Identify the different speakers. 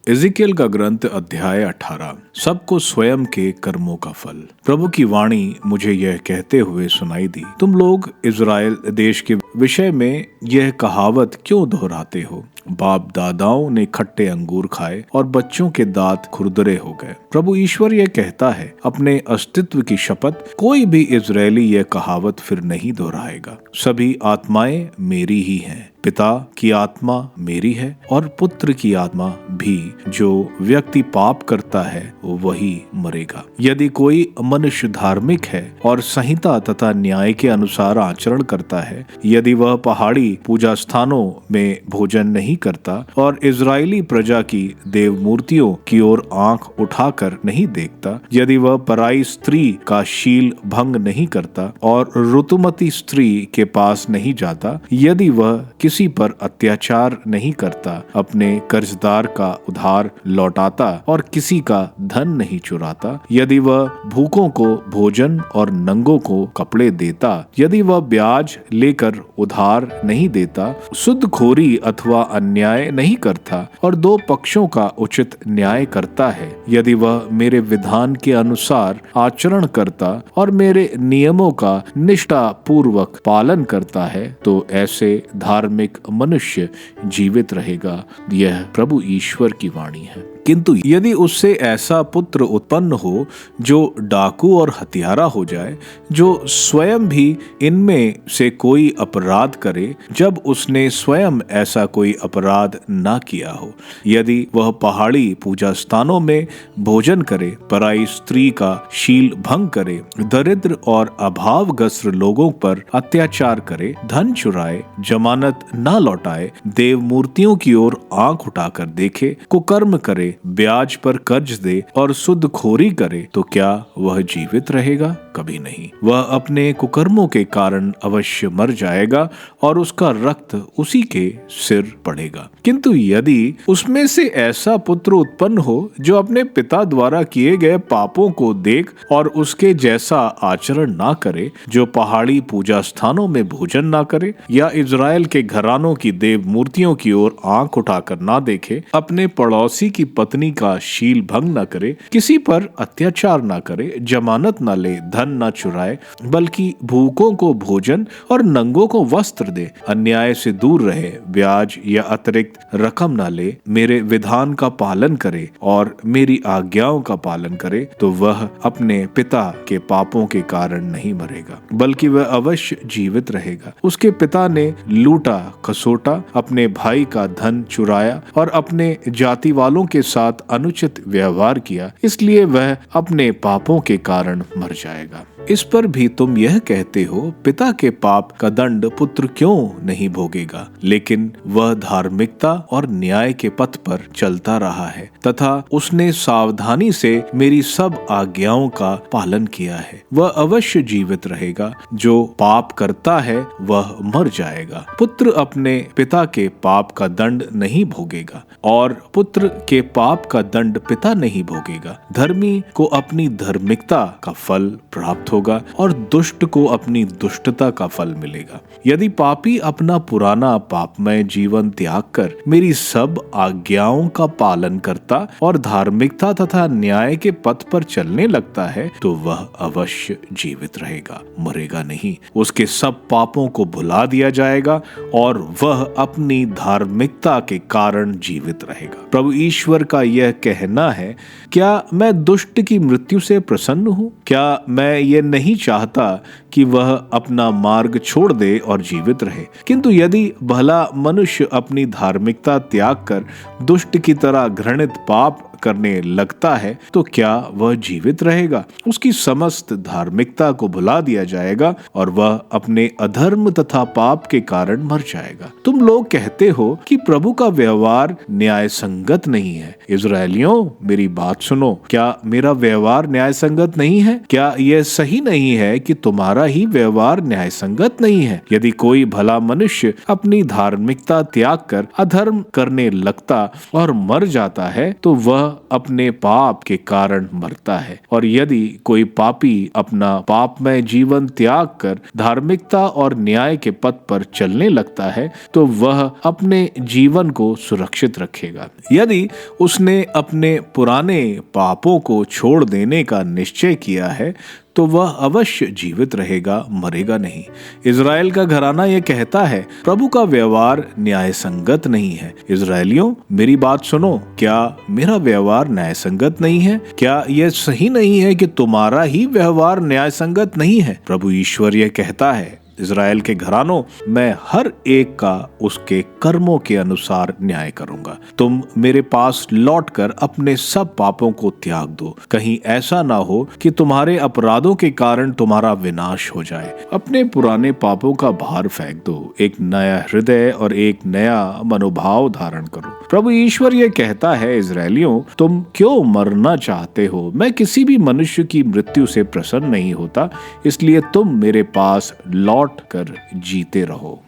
Speaker 1: इज़िकियल का ग्रंथ अध्याय 18। सबको स्वयं के कर्मों का फल। प्रभु की वाणी मुझे यह कहते हुए सुनाई दी, तुम लोग इज़राइल देश के विषय में यह कहावत क्यों दोहराते हो? बाप दादाओं ने खट्टे अंगूर खाए और बच्चों के दांत खुरदरे हो गए। प्रभु ईश्वर यह कहता है, अपने अस्तित्व की शपथ, कोई भी इज़राइली यह कहावत फिर नहीं दोहराएगा। सभी आत्माएं मेरी ही हैं। पिता की आत्मा मेरी है और पुत्र की आत्मा भी। जो व्यक्ति पाप करता है वही मरेगा। यदि कोई मनुष्य धार्मिक है और संहिता तथा न्याय के अनुसार आचरण करता है, यदि वह पहाड़ी पूजा स्थानों में भोजन नहीं करता और इज़राइली प्रजा की देव मूर्तियों की ओर आंख उठाकर नहीं देखता, यदि वह पराई स्त्री का शील भंग नहीं करता और ऋतुमती स्त्री के पास नहीं जाता, यदि वह किसी पर अत्याचार नहीं करता, अपने कर्जदार का उधार लौटाता और किसी का धन नहीं चुराता, यदि वह भूखों को भोजन और नंगों को कपड़े देता, यदि वह ब्याज लेकर उधार नहीं देता, सुदखोरी अथवा अन्याय नहीं करता और दो पक्षों का उचित न्याय करता है, यदि वह मेरे विधान के अनुसार आचरण करता और मेरे नियमों का निष्ठा पूर्वक पालन करता है, तो ऐसे धार्मिक मनुष्य जीवित रहेगा। यह प्रभु ईश्वर की वाणी है। किंतु यदि उससे ऐसा पुत्र उत्पन्न हो जो डाकू और हत्यारा हो जाए, जो स्वयं भी इनमें से कोई अपराध करे जब उसने स्वयं ऐसा कोई अपराध ना किया हो, यदि वह पहाड़ी पूजा स्थानों में भोजन करे, पराई स्त्री का शील भंग करे, दरिद्र और अभावग्रस्त लोगों पर अत्याचार करे, धन चुराए, जमानत ना लौटाए, देव मूर्तियों की ओर आंख उठाकर देखे, कुकर्म करे, ब्याज पर कर्ज दे और सुदखोरी करे, तो क्या वह जीवित रहेगा? कभी नहीं। वह अपने कुकर्मों के कारण अवश्य मर जाएगा और उसका रक्त उसी के सिर पड़ेगा। किंतु यदि उसमें से ऐसा पुत्र उत्पन्न हो जो अपने पिता द्वारा किए गए पापों को देख और उसके जैसा आचरण ना करे, जो पहाड़ी पूजा स्थानों में भोजन ना करे या इज़राइल के घरानों की देव मूर्तियों की ओर आंख उठाकर ना देखे, अपने पड़ोसी की पत्नी का शील भंग न करे, किसी पर अत्याचार न करे, जमानत न ले, धन न चुराए, बल्कि भूखों को भोजन और नंगों को वस्त्र दे, अन्याय से दूर रहे, ब्याज या अतिरिक्त रकम न ले, मेरे विधान का पालन करे और मेरी आज्ञाओं का पालन करे, तो वह अपने पिता के पापों के कारण नहीं मरेगा, बल्कि वह अवश्य जीवित रहेगा। उसके पिता ने लूटा खसोटा, अपने भाई का धन चुराया और अपने जाति वालों के साथ अनुचित व्यवहार किया, इसलिए वह अपने पापों के कारण मर जाएगा। इस पर भी तुम यह कहते हो, पिता के पाप का दंड पुत्र क्यों नहीं भोगेगा? लेकिन वह धार्मिकता और न्याय के पथ पर चलता रहा है तथा उसने सावधानी से मेरी सब आज्ञाओं का पालन किया है, वह अवश्य जीवित रहेगा। जो पाप करता है वह मर जाएगा। पुत्र अपने पिता के पाप का दंड नहीं भोगेगा और पुत्र के पाप का दंड पिता नहीं भोगेगा। धर्मी को अपनी धार्मिकता का फल प्राप्त होगा और दुष्ट को अपनी दुष्टता का फल मिलेगा। यदि पापी अपना पुराना पापमय जीवन त्याग कर मेरी सब आज्ञाओं का पालन करता और धार्मिकता तथा न्याय के पथ पर चलने लगता है, तो वह अवश्य जीवित रहेगा, मरेगा नहीं। उसके सब पापों को भुला दिया जाएगा और वह अपनी धार्मिकता के कारण जीवित रहेगा। प्रभु ईश्वर का यह कहना है, क्या मैं दुष्ट की मृत्यु से प्रसन्न हूँ? क्या मैं ये नहीं चाहता कि वह अपना मार्ग छोड़ दे और जीवित रहे? किंतु यदि भला मनुष्य अपनी धार्मिकता त्याग कर दुष्ट की तरह घृणित पाप करने लगता है, तो क्या वह जीवित रहेगा? उसकी समस्त धार्मिकता को भुला दिया जाएगा और वह अपने अधर्म तथा पाप के कारण मर जाएगा। तुम लोग कहते हो कि प्रभु का व्यवहार न्याय संगत नहीं है। इज़राइलियों, मेरी बात सुनो। क्या मेरा व्यवहार न्याय संगत नहीं है? क्या यह सही नहीं है कि तुम्हारा ही व्यवहार न्याय संगत नहीं है? यदि कोई भला मनुष्य अपनी धार्मिकता त्याग कर अधर्म करने लगता और मर जाता है, तो वह वह अपने पाप के कारण मरता है। और यदि कोई पापी अपना पापमय जीवन त्याग कर धार्मिकता और न्याय के पथ पर चलने लगता है तो वह अपने जीवन को सुरक्षित रखेगा। यदि उसने अपने पुराने पापों को छोड़ देने का निश्चय किया है तो वह अवश्य जीवित रहेगा, मरेगा नहीं। इज़राइल का घराना यह कहता है, प्रभु का व्यवहार न्याय संगत नहीं है। इज़राइलियों, मेरी बात सुनो, क्या मेरा व्यवहार न्याय संगत नहीं है? क्या यह सही नहीं है कि तुम्हारा ही व्यवहार न्याय संगत नहीं है? प्रभु ईश्वर यह कहता है, इज़राइल के घरानों, मैं हर एक का उसके कर्मों के अनुसार न्याय करूंगा। तुम मेरे पास लौटकर अपने सब पापों को त्याग दो, कहीं ऐसा ना हो कि तुम्हारे अपराधों के कारण तुम्हारा विनाश हो जाए। अपने पुराने पापों का भार फेंक दो, एक नया हृदय और एक नया मनोभाव धारण करो। प्रभु ईश्वर यह कहता है, इज़राइलियों, तुम क्यों मरना चाहते हो? मैं किसी भी मनुष्य की मृत्यु से प्रसन्न नहीं होता, इसलिए तुम मेरे पास लौट कर जीते रहो।